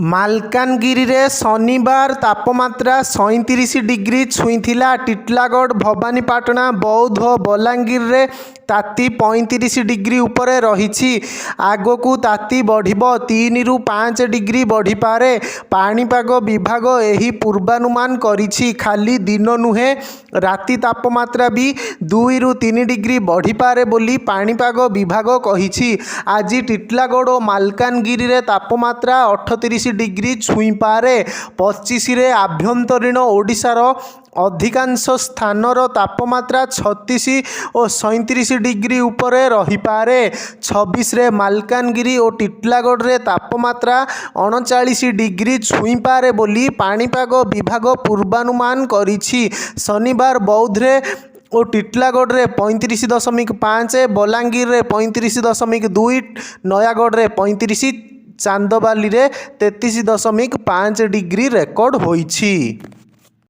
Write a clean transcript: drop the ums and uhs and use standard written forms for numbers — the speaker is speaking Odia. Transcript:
ମାଲକାନଗିରିରେ ଶନିବାର ତାପମାତ୍ରା 37 ଡିଗ୍ରୀ ଛୁଇଁଥିଲା। ଟିଟିଲାଗଡ଼, ଭବାନୀପାଟଣା, ବୌଦ୍ଧ ଓ ବଲାଙ୍ଗୀରରେ ତାତି 35 ଡିଗ୍ରୀ ଉପରେ ରହିଛି। ଆଗକୁ ତାତି ବଢ଼ିବ, 3 ରୁ 5 ଡିଗ୍ରୀ ବଢ଼ିପାରେ। ପାଣିପାଗ ବିଭାଗ ଏହି ପୂର୍ବାନୁମାନ କରିଛି। ଖାଲି ଦିନ ନୁହେଁ, ରାତି ତାପମାତ୍ରା ବି 2 ରୁ 3 ଡିଗ୍ରୀ ବଢ଼ିପାରେ ବୋଲି ପାଣିପାଗ ବିଭାଗ କହିଛି। ଆଜି ଟିଟିଲାଗଡ଼ ଓ ମାଲକାନଗିରିରେ ତାପମାତ୍ରା 38 ଡିଗ୍ରୀ ଛୁଇଁପାରେ। 25ରେ ଆଭ୍ୟନ୍ତରୀଣ ଓଡ଼ିଶାର ଅଧିକାଂଶ ସ୍ଥାନର ତାପମାତ୍ରା 36 ଓ 37 ଡିଗ୍ରୀ ଉପରେ ରହିପାରେ। 26ରେ ମାଲକାନଗିରି ଓ ଟିଟିଲାଗଡ଼ରେ ତାପମାତ୍ରା 39 ଡିଗ୍ରୀ ଛୁଇଁପାରେ ବୋଲି ପାଣିପାଗ ବିଭାଗ ପୂର୍ବାନୁମାନ କରିଛି। ଶନିବାର ବୌଦ୍ଧରେ ଓ ଟିଟିଲାଗଡ଼ରେ 35.5, ବଲାଙ୍ଗୀରରେ 35.2, ନୟାଗଡ଼ରେ 35, ଚାନ୍ଦବାଲିରେ 33.5 ଡିଗ୍ରୀ ରେକର୍ଡ ହୋଇଛି।